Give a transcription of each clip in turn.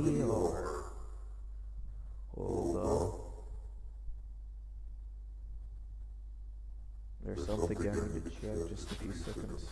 we are. Hold on. There's something I need to check, just a few seconds.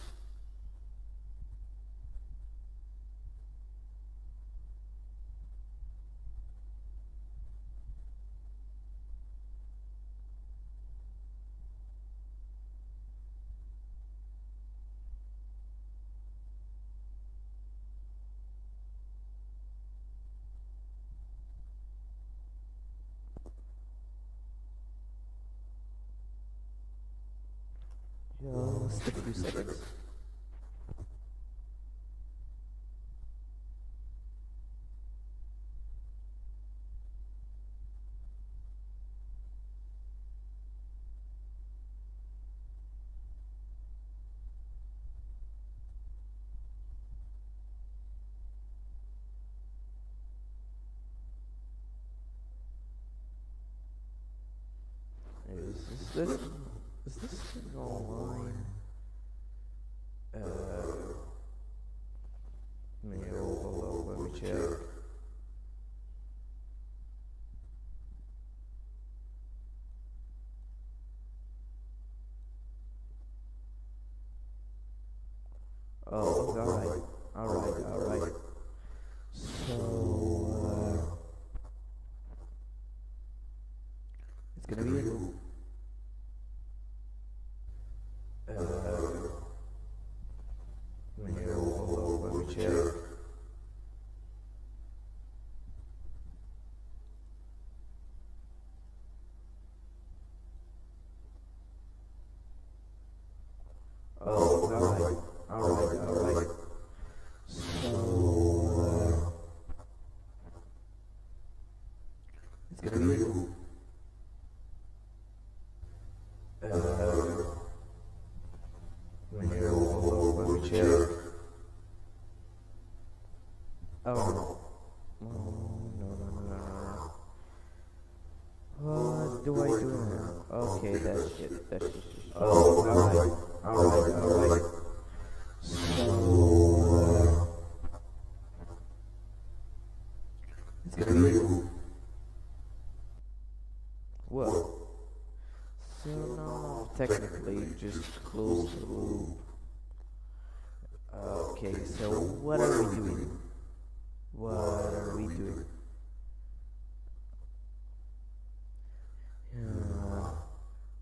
Just a few seconds. Is this thing online? Hold on, let me check. Oh, alright. So, it's gonna be hold on, let me check. Oh, alright. So, it's gonna be hold on, let me check. Oh, no. What do I do now? Okay, that's shit. Oh, alright. So, it's gonna be well. So now technically just close the loop. Okay, so what are we doing?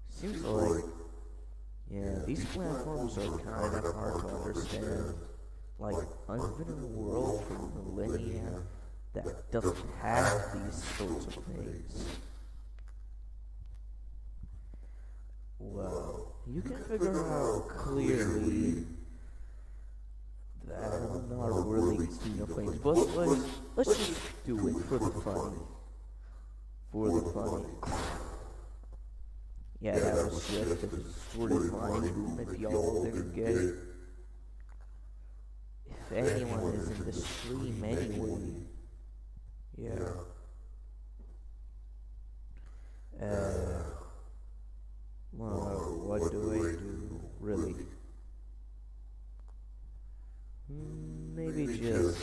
Seems like, these platforms are kind of hard to understand. Like, I've been in a world for millennia that doesn't have these sorts of things. Well, you can figure out clearly that I'm not really Xenophanes, but let's just do it for the funny. Yeah, that was just a sort of mind movement, y'all didn't get it. If anyone is in the stream anyway, yeah. Well, what do I do, really? Maybe just,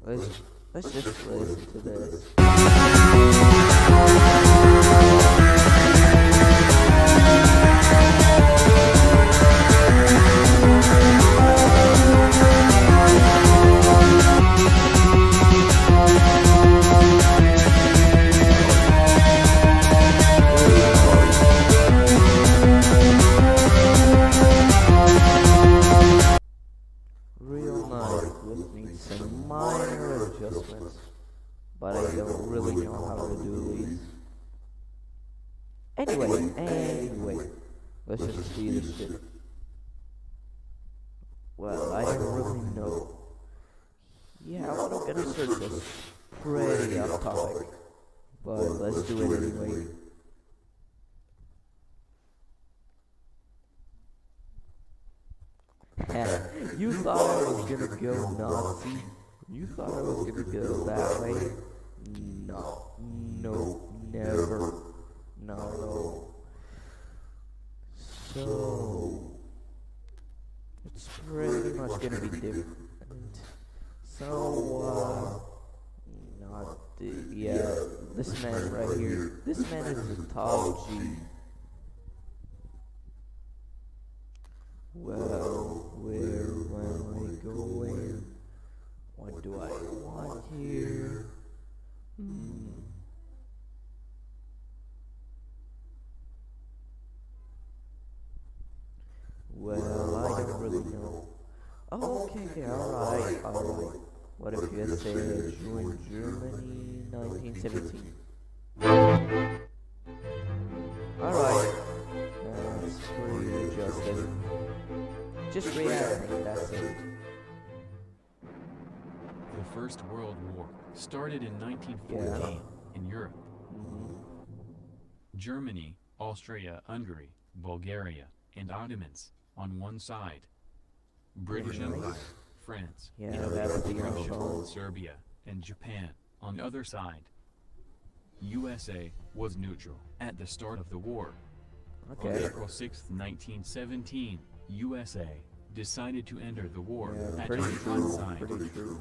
let's just listen to this. Real nice, with me some minor adjustments, but I don't really know how to do these. Anyway, let's just see this shit. Well, I don't really know. Yeah, what I'm gonna search is pretty off topic, but let's do it anyway. You thought I was gonna go Nazi? You thought I was gonna go that way? No, never. No. So, it's pretty much gonna be different. So, not the, yeah, this man right here. This man is a top G. Well, where am I going? What do I want here? Well, I don't really know. Oh, okay, alright, alright. What if USA joined Germany 1917? Alright. That's pretty adjusted. Just reacting, that's it. The First World War started in 1914 in Europe. Germany, Austria-Hungary, Bulgaria, and Ottomans on one side. British Empire, France, Russia, Serbia, and Japan on the other side. USA was neutral at the start of the war. On April 6, 1917, USA decided to enter the war at one side. Pretty true.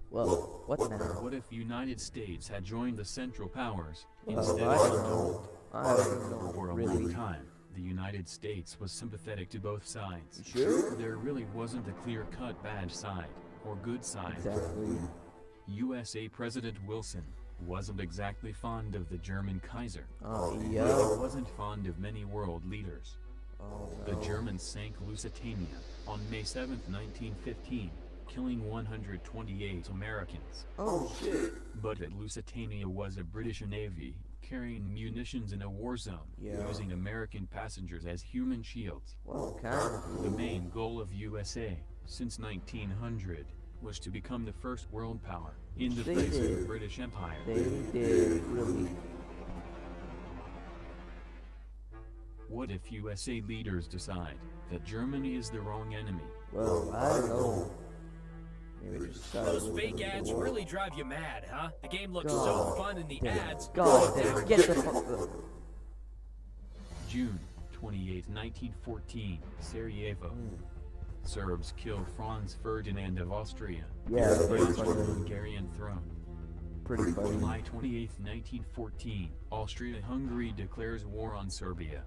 Well, what now? What if United States had joined the Central Powers Well, instead I of don't know. I don't know, For a really. long time, the United States was sympathetic to both sides. Sure? There really wasn't a clear-cut bad side or good side. Exactly. USA President Wilson wasn't exactly fond of the German Kaiser. Oh, He yeah. wasn't fond of many world leaders. Oh, The no. Germans sank Lusitania on May 7, 1915, killing 128 Americans. Oh, shit. But at Lusitania was a British Navy, carrying munitions in a war zone, Yeah. using American passengers as human shields. Well, kind of. The main goal of USA, since 1900, was to become the first world power, in the They face of did. the British Empire. They did, really. What if USA leaders decide that Germany is the wrong enemy? Well, I don't know. Maybe just start Those with fake the ads war. really drive you mad, huh? The game looks God so fun in the damn. ads. God damn, get the fuck up. June 28, 1914, Sarajevo. Serbs kill Franz Ferdinand of Austria. Yeah, the pretty funny. Austro-Hungarian throne. Pretty funny. July 28, 1914, Austria-Hungary declares war on Serbia.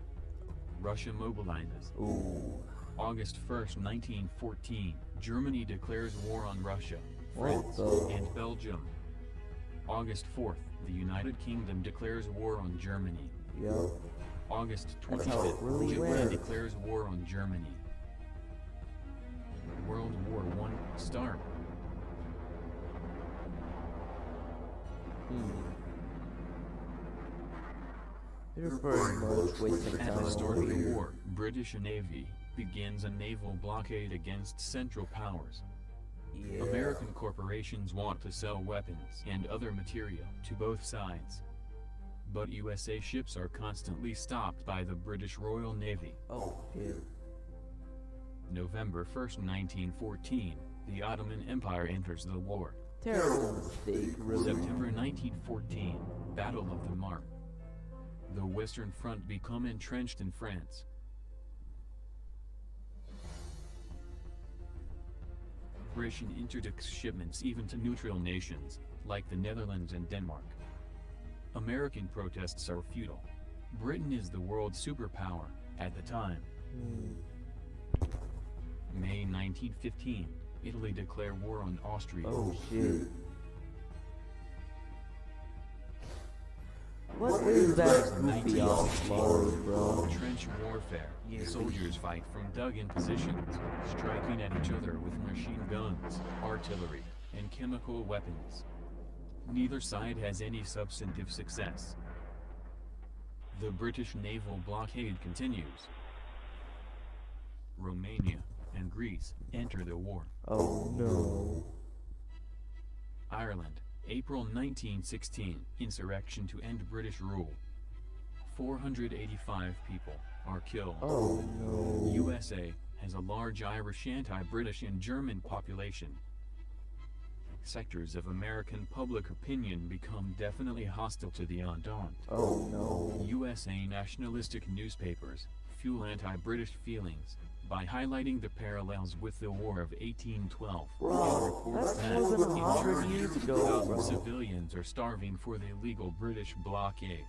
Russia mobilizes. Ooh. August 1st, 1914, Germany declares war on Russia, What France, the- and Belgium. August 4th, the United Kingdom declares war on Germany. Yeah. August That's how it 25th, really Japan went. declares war on Germany. World War I start. They're pretty much wasting At time the start over of the here. war, British Navy begins a naval blockade against Central Powers. Yeah. American corporations want to sell weapons and other material to both sides. But USA ships are constantly stopped by the British Royal Navy. Oh, shit. November 1st, 1914, the Ottoman Empire enters the war. Terrible mistake, really. September 1914, Battle of the Marne. The Western Front become entrenched in France. Britain interdicts shipments even to neutral nations, like the Netherlands and Denmark. American protests are futile. Britain is the world superpower, at the time. May 1915, Italy declare war on Austria. Oh, shit. What is that goofy ass story, bro? Trench warfare. Soldiers fight from dug-in positions, striking at each other with machine guns, artillery, and chemical weapons. Neither side has any substantive success. The British naval blockade continues. Romania and Greece enter the war. Oh, no. Ireland, April 1916, insurrection to end British rule. 485 people are killed. Oh, no. USA has a large Irish anti-British and German population. sectors of American public opinion become definitely hostile to the Entente. Oh no. USA nationalistic newspapers fuel anti-British feelings by highlighting the parallels with the War of 1812. Bro, Reports that's that more than in 100 Germany, years ago, 2,000 bro. civilians are starving for the illegal British blockade.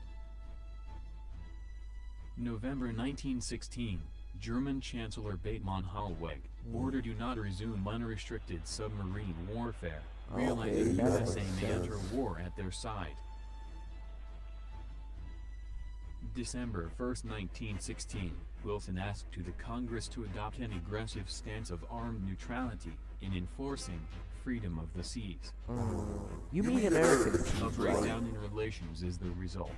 November 1916, German Chancellor Bateman Hollweg ordered you not resume unrestricted submarine warfare, realizing that USA makes may sense. enter war at their side. December 1st, 1916, Wilson asked to the Congress to adopt an aggressive stance of armed neutrality in enforcing freedom of the seas. You mean American A seas, right? breakdown in relations is the result.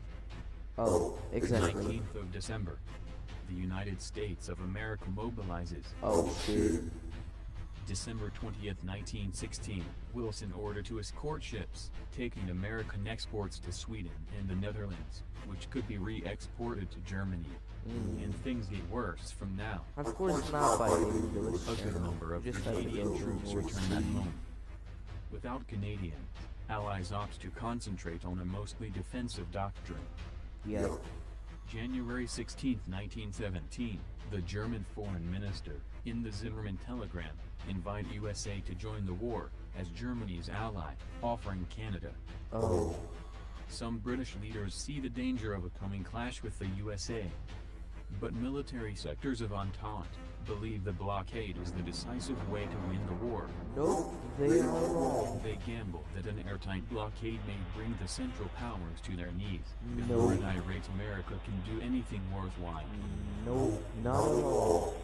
Oh, exactly. 19th of December, the United States of America mobilizes. Oh shit. December 20th, 1916, Wilson ordered to escort ships taking American exports to Sweden and the Netherlands, which could be re-exported to Germany. And things get worse from now. Of course not by the English A good channel. number of Just have to Canadian go troops through returned at home. Without Canadians, Allies opt to concentrate on a mostly defensive doctrine. Yeah. January 16, 1917, the German foreign minister, in the Zimmermann telegram, invited USA to join the war as Germany's ally, offering Canada. Oh. Some British leaders see the danger of a coming clash with the USA. But military sectors of Entente believe the blockade is the decisive way to win the war. Nope, they are wrong. They gamble that an airtight blockade may bring the Central Powers to their knees No. before an irate America can do anything worthwhile. No, not at all.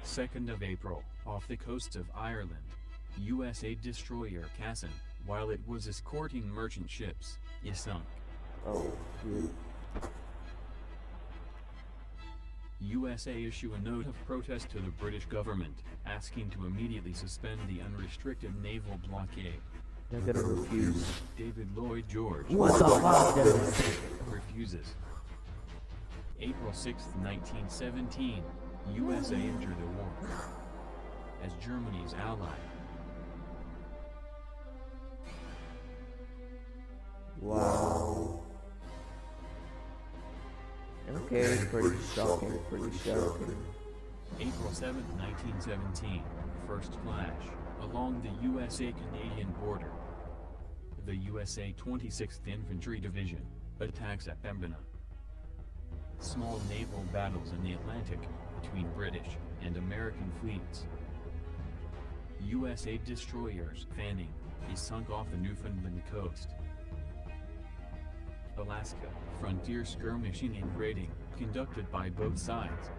2nd of April, off the coast of Ireland, USA destroyer Cassin, while it was escorting merchant ships, is sunk. Oh, shit. USA issue a note of protest to the British government, asking to immediately suspend the unrestricted naval blockade. They're gonna refuse. David Lloyd George What the fuck, Dennis? refuses. April 6, 1917, USA entered the war as Germany's ally. Wow. Okay, pretty shocking, pretty shocking. April 7, 1917, first clash along the USA-Canadian border. The USA 26th Infantry Division attacks at Pembina. Small naval battles in the Atlantic between British and American fleets. USA destroyers Fanning is sunk off the Newfoundland coast. Alaska, frontier skirmishing and raiding, conducted by both sides.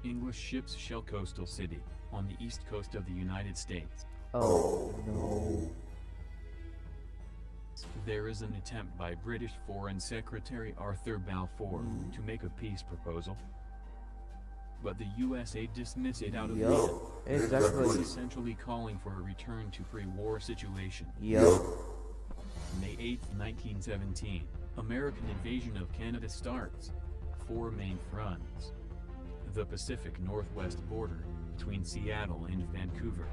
English ships shell coastal city, on the east coast of the United States. Oh, no. There is an attempt by British Foreign Secretary Arthur Balfour to make a peace proposal. But the USA dismiss it out of hand. Yup, exactly. Essentially calling for a return to pre-war situation. Yup. May 8, 1917, American invasion of Canada starts. 4 main fronts. The Pacific Northwest border, between Seattle and Vancouver.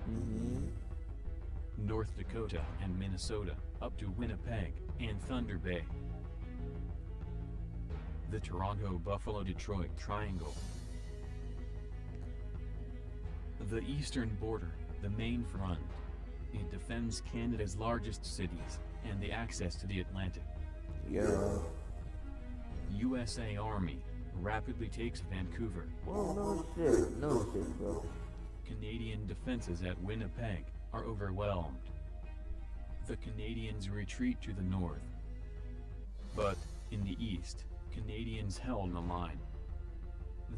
North Dakota and Minnesota, up to Winnipeg and Thunder Bay. The Toronto-Buffalo-Detroit Triangle. The eastern border, the main front. It defends Canada's largest cities, and the access to the Atlantic. Yeah. USA Army rapidly takes Vancouver. Well, no shit, bro. Canadian defenses at Winnipeg are overwhelmed. The Canadians retreat to the north. But, in the east, Canadians held the line.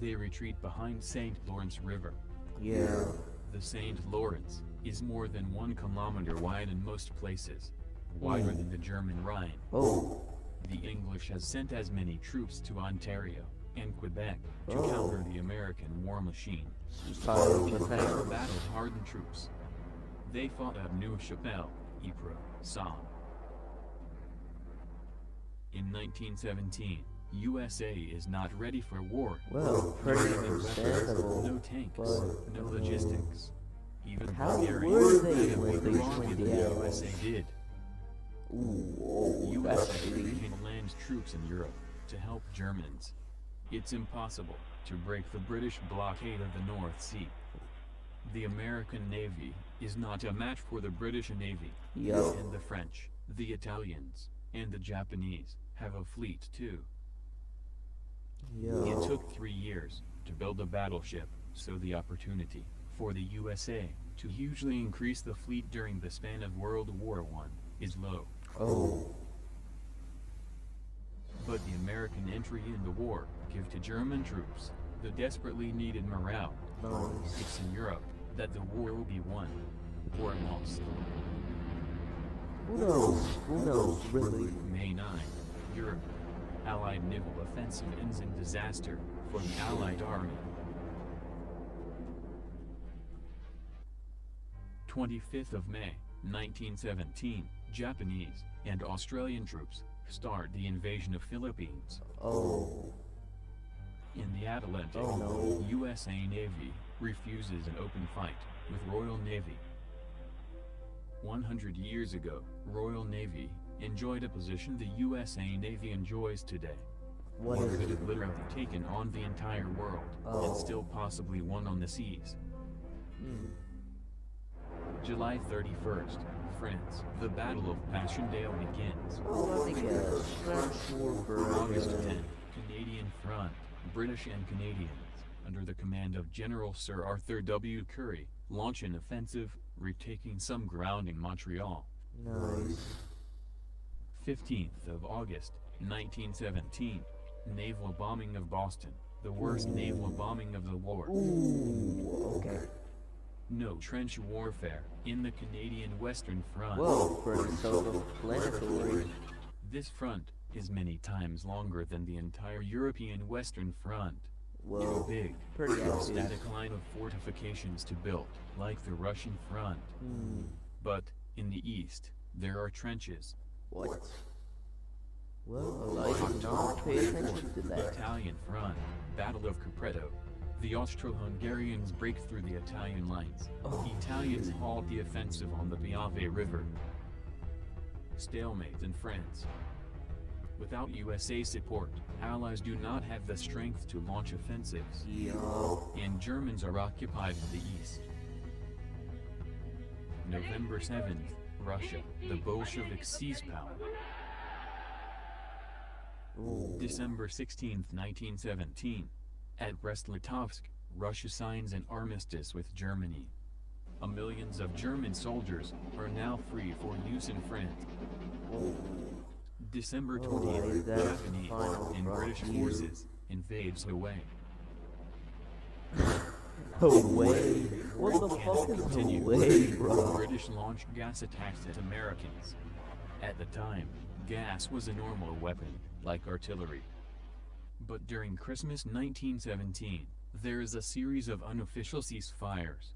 They retreat behind St. Lawrence River. Yeah. The St. Lawrence is more than 1 kilometer wide in most places, wider than the German Rhine. Oh. The English has sent as many troops to Ontario and Quebec to counter the American war machine. Battled hardened troops. They fought at New Chapelle, Ypres, Somme. In 1917, USA is not ready for war. Well, pretty No weapons, understandable. no tanks, but, no logistics. Even How Bulgaria were they did when they stronger joined than the the Allies? USA did. Ooh, that's USA shitty. can land troops in Europe to help Germans. It's impossible to break the British blockade of the North Sea. The American Navy is not a match for the British Navy. Yup. And the French, the Italians, and the Japanese have a fleet too. It Yo. took 3 years to build a battleship, so the opportunity for the USA to hugely increase the fleet during the span of World War I is low. Oh. But the American entry in the war gave to German troops the desperately needed morale. Nice. It's in Europe that the war will be won or lost. Who knows? Who knows, really? May 9, Europe. Allied naval offensive ends in disaster for the Allied army. 25th of May, 1917, Japanese and Australian troops start the invasion of Philippines. Oh. In the Atlantic, Oh no. USA Navy refuses an open fight with Royal Navy. 100 years ago, Royal Navy enjoyed a position the USA Navy enjoys today. What It is could it? have literally taken on the entire world, Oh. and still possibly won on the seas. Hmm. July 31st, France. The Battle of Passchendaele begins. Oh, let me guess. French war August for 10th, Canadian Front. British and Canadians, under the command of General Sir Arthur W. Currie, launch an offensive, retaking some ground in Montreal. Nice. 15th of August, 1917. Naval bombing of Boston. The worst naval bombing of the war. Ooh, okay. No trench warfare in the Canadian Western Front. Whoa, pretty self-explanatory. This front is many times longer than the entire European Western Front. Too Whoa, big. pretty A obvious. static line of fortifications to build, like the Russian front. Hmm. But, in the east, there are trenches. What? Well, I did not pay attention to that. Italian front, Battle of Capreto. The Austro-Hungarians break through the Italian lines. Oh, Italians halt the offensive on the Piave River. Stalemate in France. Without USA support, Allies do not have the strength to launch offensives. Yo. And Germans are occupied in the east. November 7th, Russia. The Bolsheviks seize power. Ooh. December 16th, 1917. At Brest-Litovsk, Russia signs an armistice with Germany. Millions of German soldiers are now free for use in France. December Oh, 20th, is that Japanese final and British frontier? forces invades Hawaii. Hawaii? What the Can't fuck is continue. Hawaii, bro? British launched gas attacks at Americans. At the time, gas was a normal weapon, like artillery. But during Christmas 1917, there is a series of unofficial ceasefires.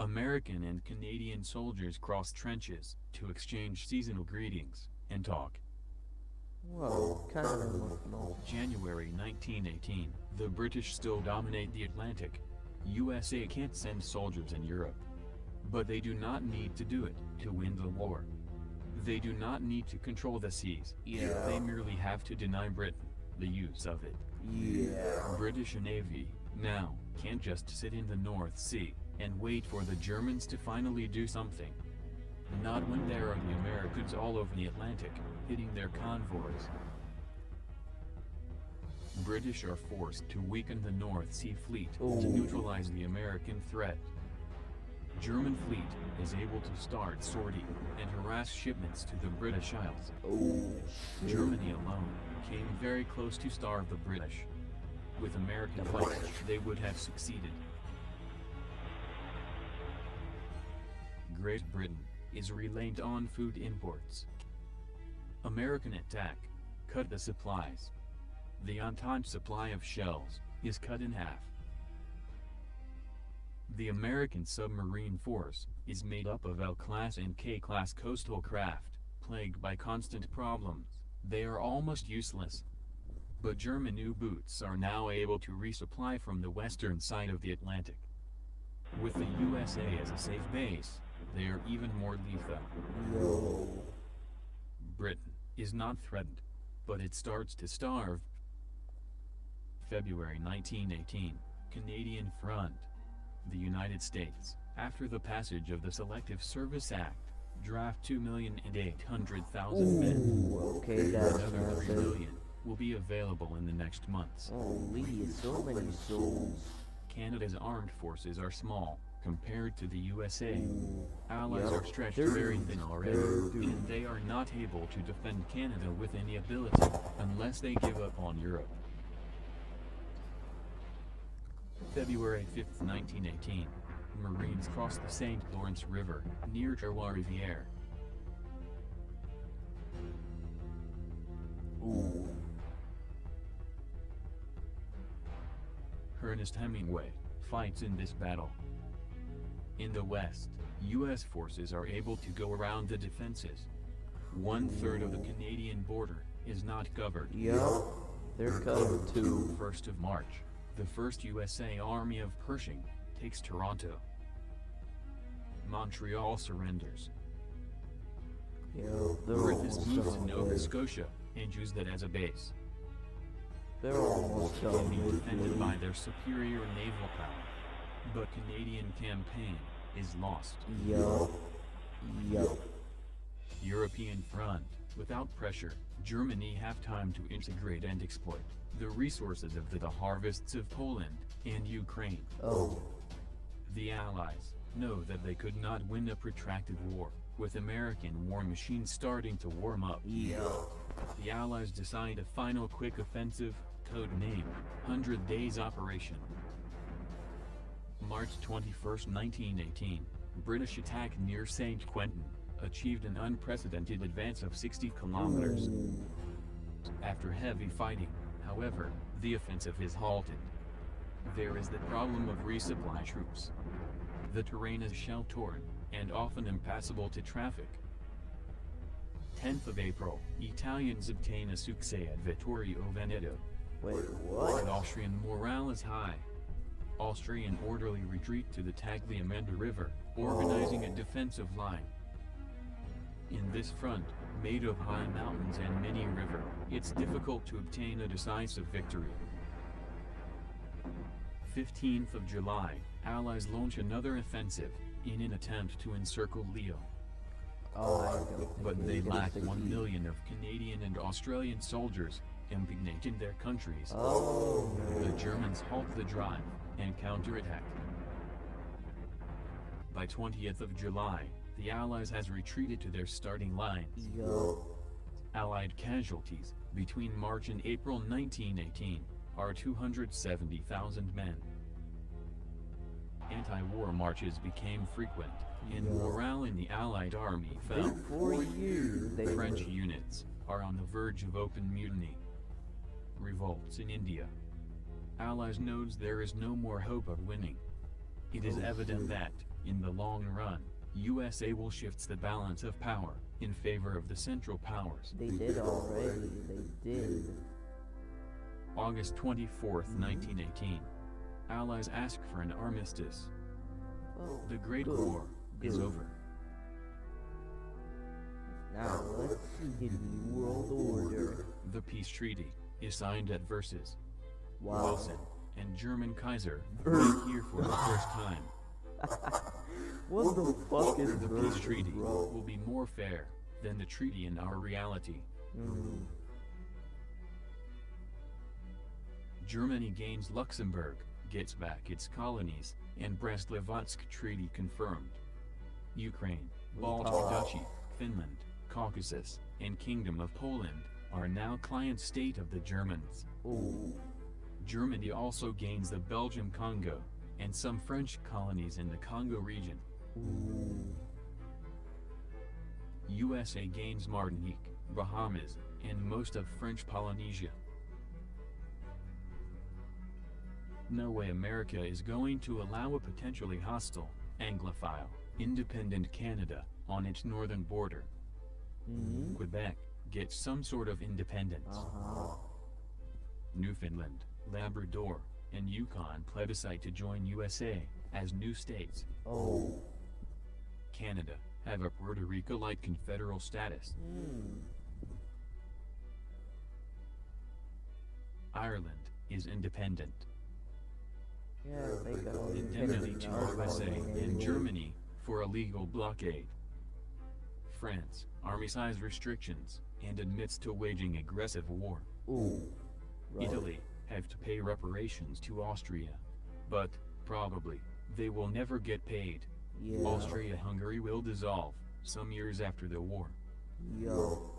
American and Canadian soldiers cross trenches to exchange seasonal greetings and talk. Whoa, kind of emotional. January 1918, the British still dominate the Atlantic. USA can't send soldiers in Europe. But they do not need to do it to win the war. They do not need to control the seas. Yeah. They merely have to deny Britain the use of it. Yeah. British Navy, now, can't just sit in the North Sea and wait for the Germans to finally do something. Not when there are the Americans all over the Atlantic, hitting their convoys. British are forced to weaken the North Sea Fleet to Ooh. neutralize the American threat. German fleet is able to start sortie and harass shipments to the British Isles. Oh, Germany alone came very close to starve the British. With American help, they would have succeeded. Great Britain is reliant on food imports. American attack cut the supplies. The Entente supply of shells is cut in half. The American submarine force is made up of L-class and K-class coastal craft, plagued by constant problems. They are almost useless. But German U-boats are now able to resupply from the western side of the Atlantic. With the USA as a safe base, they are even more lethal. Yo. Britain is not threatened, but it starts to starve. February 1918, Canadian Front. The United States, after the passage of the Selective Service Act, draft 2,800,000 men. Ooh, okay, that's Another 3 massive. million will be available in the next months. Holy, so many souls. Canada's armed forces are small, compared to the USA. Ooh. Allies Yep. are stretched They're very thin already, doomed. and they are not able to defend Canada with any ability, unless they give up on Europe. February 5, 1918. Marines cross the St. Lawrence River, near Trois-Rivières. Ooh. Ernest Hemingway fights in this battle. In the west, U.S. forces are able to go around the defenses. 1/3 of the Canadian border is not covered. Yup, they're coming too. 1st of March, the 1st USA Army of Pershing takes Toronto. Montreal surrenders. Yo, they're Griffiths almost moves to done Nova with. Scotia and use that as a base. They're almost Can done be with defended me. by their superior naval power. But Canadian campaign is lost. Yup. Yup. European front. Without pressure, Germany have time to integrate and exploit the resources of the harvests of Poland and Ukraine. Oh. The Allies know that they could not win a protracted war, with American war machines starting to warm up. Yup. The Allies decide a final quick offensive, codenamed 100 Days Operation. March 21, 1918, British attack near St. Quentin, achieved an unprecedented advance of 60 kilometers. After heavy fighting, however, the offensive is halted. There is the problem of resupply troops. The terrain is shell-torn, and often impassable to traffic. 10th of April, Italians obtain a success at Vittorio Veneto. Wait, But what? Austrian morale is high. Austrian orderly retreat to the Tagliamenda River, organizing a defensive line. In this front, made of high mountains and many river, it's difficult to obtain a decisive victory. 15th of July, Allies launch another offensive, in an attempt to encircle Lille. Oh, I don't think But they he's gonna lack succeed. 1 million of Canadian and Australian soldiers, impregnate in their countries. Oh. The Germans halt the drive, and counterattack. By 20th of July, the Allies has retreated to their starting lines. Yup. Allied casualties, between March and April 1918, are 270,000 men. Anti-war marches became frequent, and morale in the Allied army fell. In 4 years, they French units are on the verge of open mutiny. Revolts in India. Allies knows there is no more hope of winning. It is evident that, in the long run, USA will shift the balance of power, in favor of the Central Powers. They did already. They did. August 24, 1918. Allies ask for an armistice. Oh, The Great good, War is good. over. Now let's see the New World Order. The peace treaty is signed at Versailles. Wow. Wilson and German Kaiser meet here for the first time. What the fuck is The peace Versailles, treaty bro? will be more fair than the treaty in our reality. Mm. Germany gains Luxembourg, gets back its colonies, and Brest-Litovsk Treaty confirmed. Ukraine, Baltic Duchy, Finland, Caucasus, and Kingdom of Poland are now client state of the Germans. Ooh. Germany also gains the Belgium Congo, and some French colonies in the Congo region. Ooh. USA gains Martinique, Bahamas, and most of French Polynesia. No way America is going to allow a potentially hostile, Anglophile, independent Canada on its northern border. Mm-hmm. Quebec gets some sort of independence. Uh-huh. Newfoundland, Labrador, and Yukon plebiscite to join USA, as new states. Oh. Canada have a Puerto Rico-like confederal status. Ireland is independent. Yeah, they got Indemnity to USA and Germany for illegal blockade. France, army size restrictions, and admits to waging aggressive war. Ooh. Right. Italy have to pay reparations to Austria, but probably they will never get paid. Yeah. Austria-Hungary will dissolve some years after the war. Yo.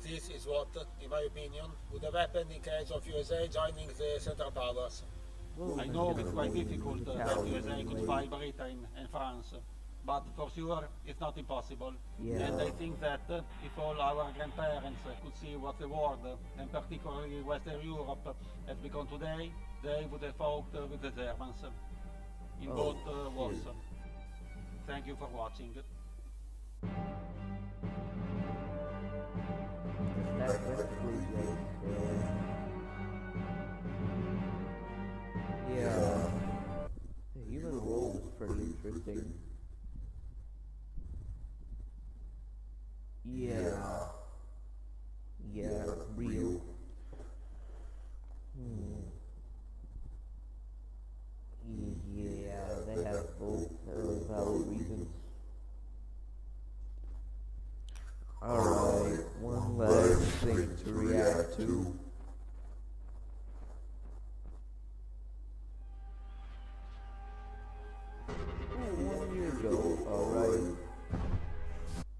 This is what, in my opinion, would have happened in case of USA joining the Central Powers. Well, I know it's quite difficult that USA could fight Britain and France, but for sure it's not impossible. Yeah. And I think that if all our grandparents could see what the world, and particularly Western Europe, has become today, they would have fought with the Germans in both wars. Thank you for watching. That's basically like, yeah. The human world is pretty interesting. Yeah. Yeah, real. Yeah, they have both valid reasons. Alright, one last thing to react to. Ooh, 1 year ago, alright.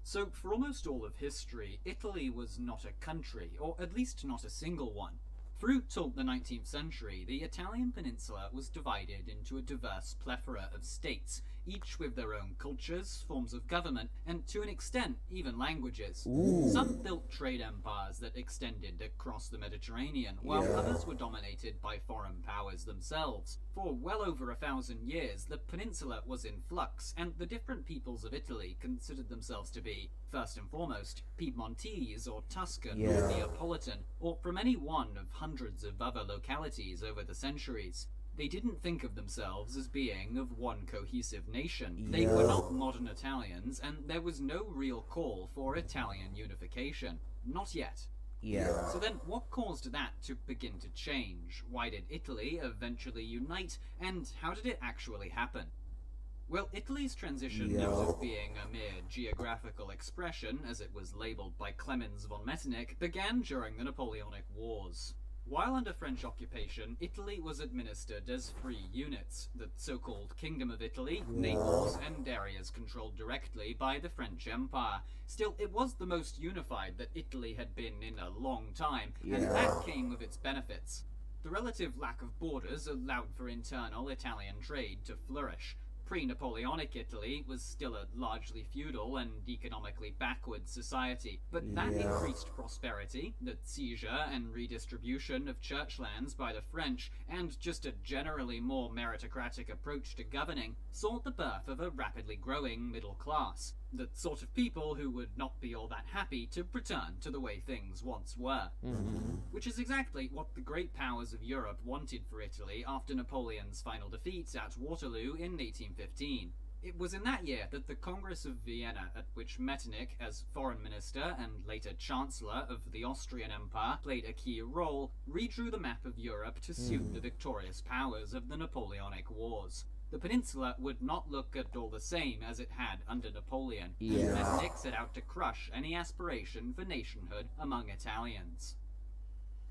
So, for almost all of history, Italy was not a country, or at least not a single one. Through till the 19th century, the Italian peninsula was divided into a diverse plethora of states, each with their own cultures, forms of government, and to an extent, even languages. Ooh. Some built trade empires that extended across the Mediterranean, while others were dominated by foreign powers themselves. For well over 1,000 years, the peninsula was in flux, and the different peoples of Italy considered themselves to be, first and foremost, Piedmontese or Tuscan or Neapolitan, or from any one of hundreds of other localities over the centuries. They didn't think of themselves as being of one cohesive nation. They were not modern Italians, and there was no real call for Italian unification. Not yet. Yeah. So then, what caused that to begin to change? Why did Italy eventually unite, and how did it actually happen? Well, Italy's transition out of being a mere geographical expression, as it was labelled by Clemens von Metternich, began during the Napoleonic Wars. While under French occupation, Italy was administered as 3 units, the so-called Kingdom of Italy, Naples, and areas controlled directly by the French Empire. Still, it was the most unified that Italy had been in a long time, and that came with its benefits. The relative lack of borders allowed for internal Italian trade to flourish. Pre-Napoleonic Italy was still a largely feudal and economically backward society, but that increased prosperity, the seizure and redistribution of church lands by the French, and just a generally more meritocratic approach to governing, saw the birth of a rapidly growing middle class, the sort of people who would not be all that happy to return to the way things once were. Which is exactly what the great powers of Europe wanted for Italy after Napoleon's final defeat at Waterloo in 1815. It was in that year that the Congress of Vienna, at which Metternich, as foreign minister and later chancellor of the Austrian Empire, played a key role, redrew the map of Europe to suit the victorious powers of the Napoleonic Wars. The peninsula would not look at all the same as it had under Napoleon, and Metternich set out to crush any aspiration for nationhood among Italians.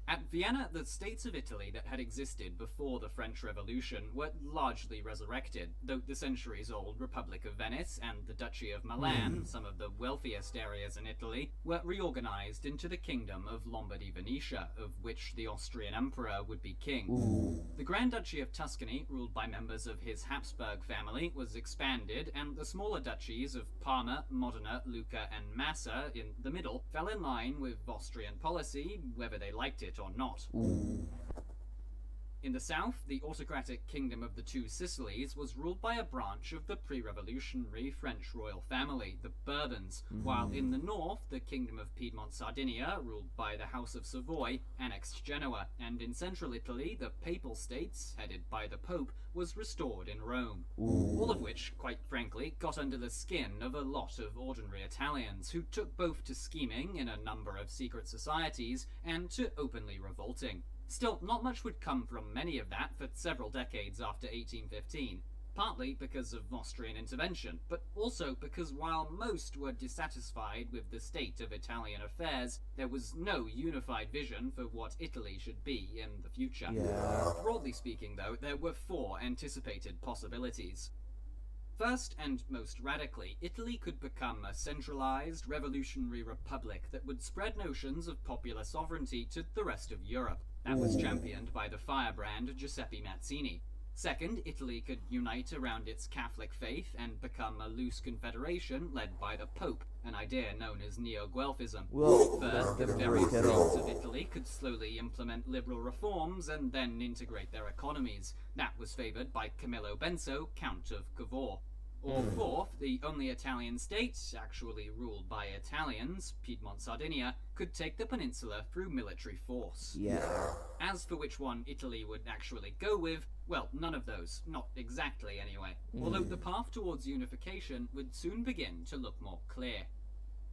At Vienna, the states of Italy that had existed before the French Revolution were largely resurrected, though the centuries-old Republic of Venice and the Duchy of Milan, some of the wealthiest areas in Italy, were reorganized into the Kingdom of Lombardy-Venetia, of which the Austrian Emperor would be king. The Grand Duchy of Tuscany, ruled by members of his Habsburg family, was expanded, and the smaller duchies of Parma, Modena, Lucca, and Massa, in the middle, fell in line with Austrian policy, whether they liked it or not. In the south, the autocratic Kingdom of the Two Sicilies was ruled by a branch of the pre-revolutionary French royal family, the Bourbons, while in the north, the Kingdom of Piedmont-Sardinia, ruled by the House of Savoy, annexed Genoa, and in central Italy, the Papal States, headed by the Pope, was restored in Rome. All of which, quite frankly, got under the skin of a lot of ordinary Italians, who took both to scheming in a number of secret societies and to openly revolting. Still, not much would come from many of that for several decades after 1815, partly because of Austrian intervention, but also because while most were dissatisfied with the state of Italian affairs, there was no unified vision for what Italy should be in the future. Broadly speaking, though, there were 4 anticipated possibilities. First, and most radically, Italy could become a centralized, revolutionary republic that would spread notions of popular sovereignty to the rest of Europe. That was championed by the firebrand Giuseppe Mazzini. Second, Italy could unite around its Catholic faith and become a loose confederation led by the Pope, an idea known as Neo-Guelphism. Third, the various states of Italy could slowly implement liberal reforms and then integrate their economies. That was favoured by Camillo Benso, Count of Cavour. Or fourth, the only Italian state, actually ruled by Italians, Piedmont-Sardinia, could take the peninsula through military force. As for which one Italy would actually go with, well, none of those. Not exactly, anyway. Although the path towards unification would soon begin to look more clear.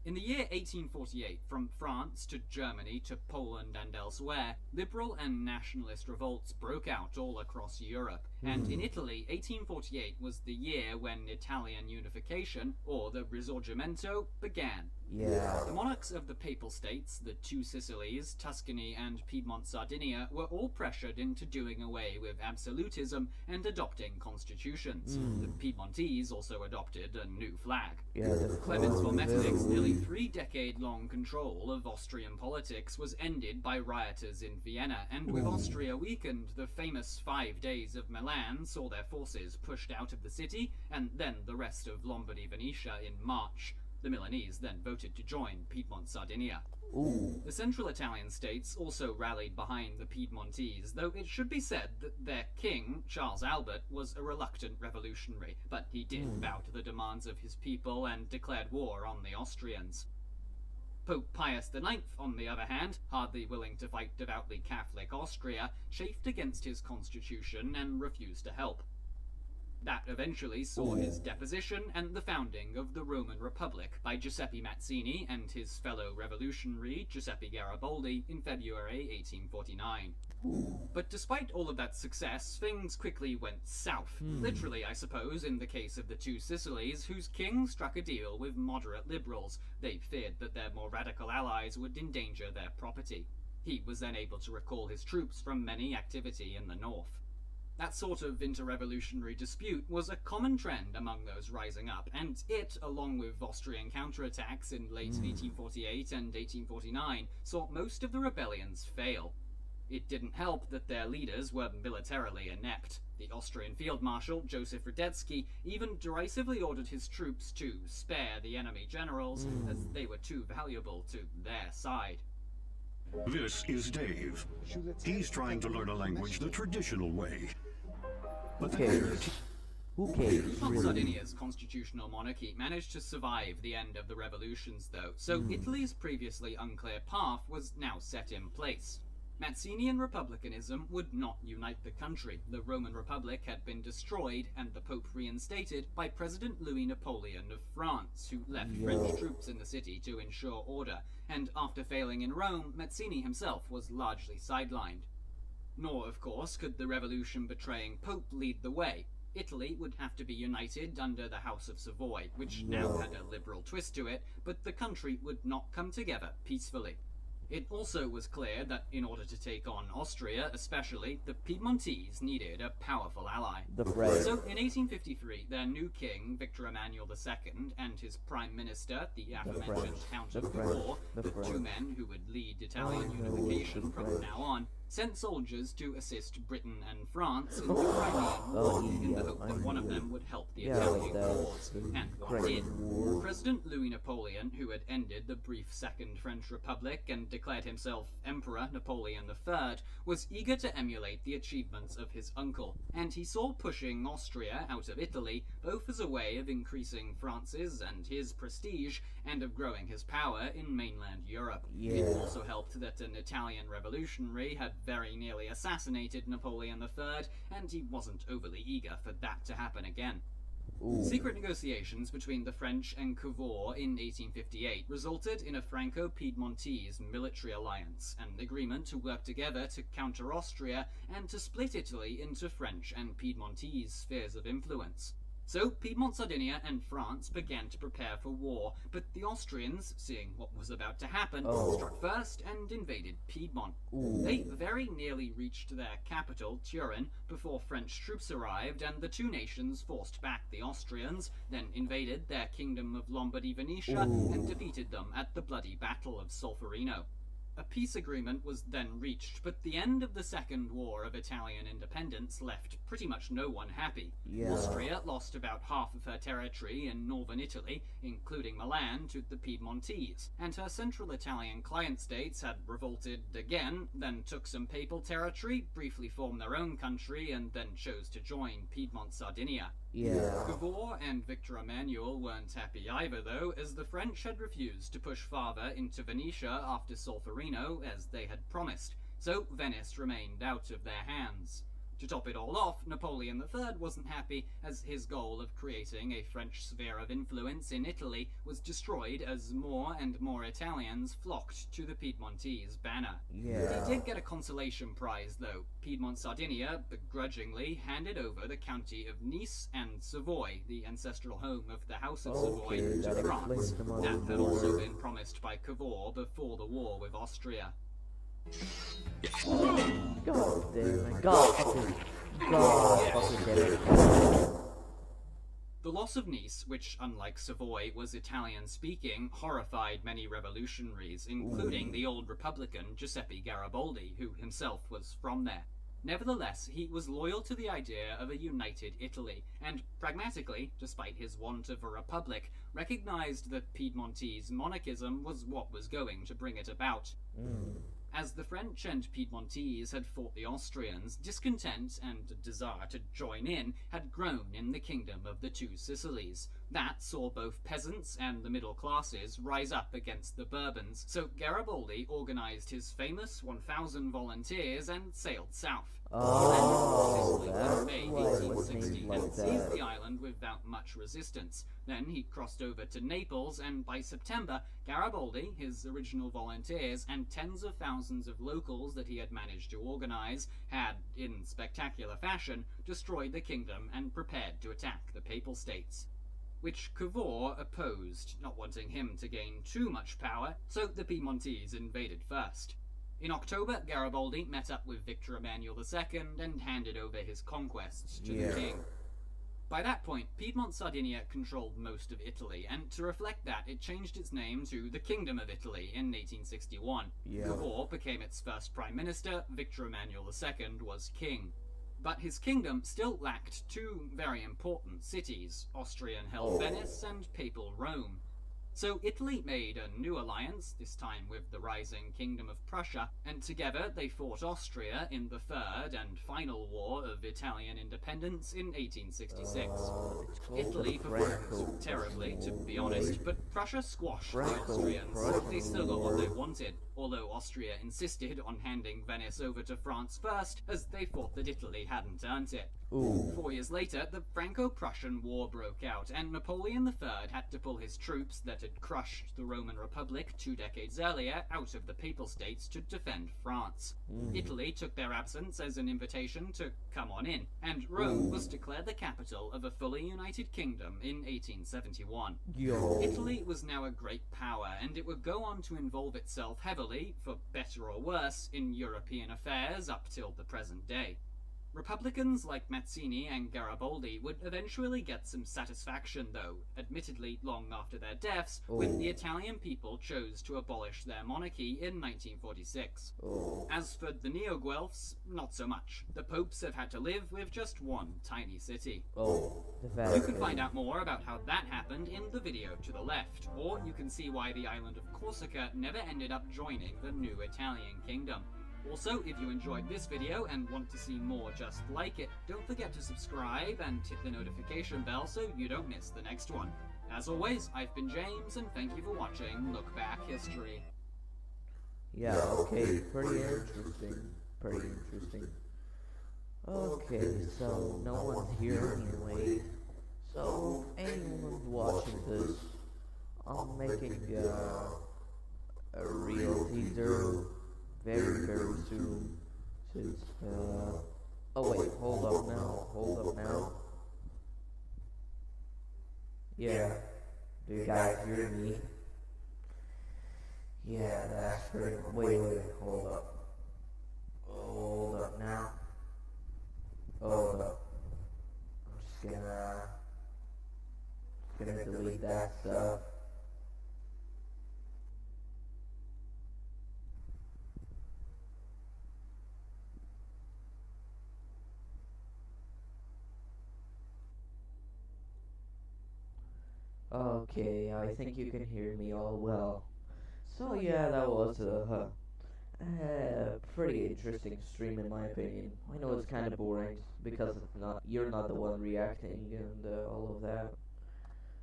In the year 1848, from France to Germany to Poland and elsewhere, liberal and nationalist revolts broke out all across Europe, and in Italy, 1848 was the year when Italian unification, or the Risorgimento, began. The monarchs of the Papal States, the Two Sicilies, Tuscany and Piedmont-Sardinia, were all pressured into doing away with absolutism and adopting constitutions. The Piedmontese also adopted a new flag. Clemens von Metternich's nearly 3-decade-long control of Austrian politics was ended by rioters in Vienna, and with Austria weakened, the famous 5 Days of Milan saw their forces pushed out of the city, and then the rest of Lombardy-Venetia in March. The Milanese then voted to join Piedmont-Sardinia. The central Italian states also rallied behind the Piedmontese, though it should be said that their king, Charles Albert, was a reluctant revolutionary, but he did bow to the demands of his people and declared war on the Austrians. Pope Pius IX, on the other hand, hardly willing to fight devoutly Catholic Austria, chafed against his constitution and refused to help. That eventually saw his deposition and the founding of the Roman Republic by Giuseppe Mazzini and his fellow revolutionary Giuseppe Garibaldi in February 1849. But despite all of that success, things quickly went south. Literally, I suppose, in the case of the Two Sicilies, whose king struck a deal with moderate liberals. They feared that their more radical allies would endanger their property. He was then able to recall his troops from any activity in the north. That sort of inter-revolutionary dispute was a common trend among those rising up, and it, along with Austrian counterattacks in late 1848 and 1849, saw most of the rebellions fail. It didn't help that their leaders were militarily inept. The Austrian Field Marshal, Joseph Radetzky, even derisively ordered his troops to spare the enemy generals, as they were too valuable to their side. This is Dave. He's trying to learn a language the traditional way. But Who cares? Sardinia's constitutional monarchy managed to survive the end of the revolutions, though, so Italy's previously unclear path was now set in place. Mazzinian republicanism would not unite the country. The Roman Republic had been destroyed and the Pope reinstated by President Louis Napoleon of France, who left French troops in the city to ensure order, and after failing in Rome, Mazzini himself was largely sidelined. Nor, of course, could the revolution-betraying Pope lead the way. Italy would have to be united under the House of Savoy, which now had a liberal twist to it, but the country would not come together peacefully. It also was clear that in order to take on Austria especially, the Piedmontese needed a powerful ally. So in 1853, their new king, Victor Emmanuel II, and his prime minister, the aforementioned Count of Cavour, the two men who would lead Italian unification from now on, sent soldiers to assist Britain and France in the Crimean War in the hope that one of them would help the Italian cause. And one did. President Louis Napoleon, who had ended the brief Second French Republic and declared himself Emperor Napoleon III, was eager to emulate the achievements of his uncle, and he saw pushing Austria out of Italy both as a way of increasing France's and his prestige and of growing his power in mainland Europe. It also helped that an Italian revolutionary had very nearly assassinated Napoleon III, and he wasn't overly eager for that to happen again. Secret negotiations between the French and Cavour in 1858 resulted in a Franco-Piedmontese military alliance, an agreement to work together to counter Austria and to split Italy into French and Piedmontese spheres of influence. So Piedmont, Sardinia and France began to prepare for war, but the Austrians, seeing what was about to happen, struck first and invaded Piedmont. They very nearly reached their capital, Turin, before French troops arrived, and the two nations forced back the Austrians, then invaded their kingdom of Lombardy-Venetia and defeated them at the bloody Battle of Solferino. A peace agreement was then reached, but the end of the Second War of Italian Independence left pretty much no one happy. Austria lost about half of her territory in northern Italy, including Milan, to the Piedmontese, and her central Italian client states had revolted again, then took some papal territory, briefly formed their own country, and then chose to join Piedmont Sardinia. Cavour and Victor Emmanuel weren't happy either, though, as the French had refused to push farther into Venetia after Solferino, as they had promised, so Venice remained out of their hands. To top it all off, Napoleon III wasn't happy, as his goal of creating a French sphere of influence in Italy was destroyed as more and more Italians flocked to the Piedmontese banner. He did get a consolation prize, though. Piedmont Sardinia begrudgingly handed over the county of Nice and Savoy, the ancestral home of the House of Savoy, to France. That had also been promised by Cavour before the war with Austria. God damn it. God fucking damn it. The loss of Nice, which, unlike Savoy, was Italian-speaking, horrified many revolutionaries, including the old Republican Giuseppe Garibaldi, who himself was from there. Nevertheless, he was loyal to the idea of a united Italy, and pragmatically, despite his want of a republic, recognized that Piedmontese monarchism was what was going to bring it about. As the French and Piedmontese had fought the Austrians, discontent and a desire to join in had grown in the kingdom of the two Sicilies. That saw both peasants and the middle classes rise up against the Bourbons, so Garibaldi organized his famous 1,000 volunteers and sailed south. Sicily in May 1860 and seized the island without much resistance. Then he crossed over to Naples, and by September, Garibaldi, his original volunteers, and tens of thousands of locals that he had managed to organize had, in spectacular fashion, destroyed the kingdom and prepared to attack the Papal States, which Cavour opposed, not wanting him to gain too much power, so the Piedmontese invaded first. In October, Garibaldi met up with Victor Emmanuel II and handed over his conquests to the king. By that point, Piedmont Sardinia controlled most of Italy, and to reflect that, it changed its name to the Kingdom of Italy in 1861. Cavour became its first prime minister, Victor Emmanuel II was king. But his kingdom still lacked two very important cities, Austrian-held Venice and Papal Rome. So Italy made a new alliance, this time with the rising Kingdom of Prussia, and together they fought Austria in the third and final war of Italian independence in 1866. Italy performed terribly, to be honest, but Prussia squashed the Austrians, so they still got what they wanted, although Austria insisted on handing Venice over to France first, as they thought that Italy hadn't earned it. 4 years later, the Franco-Prussian War broke out, and Napoleon III had to pull his troops that had crushed the Roman Republic 2 decades earlier out of the Papal States to defend France. Italy took their absence as an invitation to come on in, and Rome was declared the capital of a fully united kingdom in 1871. Italy was now a great power, and it would go on to involve itself heavily, for better or worse, in European affairs up till the present day. Republicans like Mazzini and Garibaldi would eventually get some satisfaction, though, admittedly long after their deaths, when the Italian people chose to abolish their monarchy in 1946. As for the Neo-Guelphs, not so much. The popes have had to live with just one tiny city. You can find out more about how that happened in the video to the left, or you can see why the island of Corsica never ended up joining the new Italian kingdom. Also, if you enjoyed this video and want to see more just like it, don't forget to subscribe and hit the notification bell so you don't miss the next one. As always, I've been James, and thank you for watching Look Back History. Yeah, okay, pretty interesting. Pretty interesting. Okay, so no one's here anyway. So, anyone's watching this, I'm making a real teaser very, very soon, since, oh wait, hold up now. Yeah, do you guys hear me? Yeah, that's pretty, wait, hold up now. Hold up. I'm just gonna delete that stuff. Okay, I think you can hear me all well. So yeah, that was a pretty interesting stream in my opinion. I know it's kind of boring because you're not the one reacting and all of that.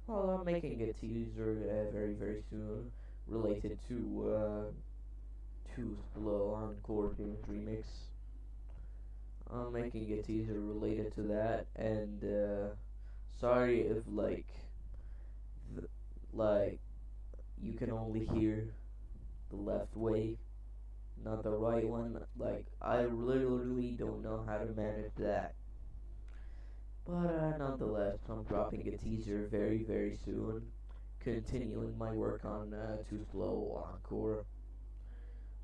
Well, I'm making a teaser very, very soon related to Too Slow on Scorpion's remix. I'm making a teaser related to that, and sorry if like you can only hear the left way, not the right one. Like, I literally don't know how to manage that. But nonetheless, I'm dropping a teaser very, very soon, continuing my work on Too Slow Encore.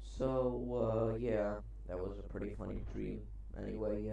So yeah, that was a pretty funny dream. Anyway,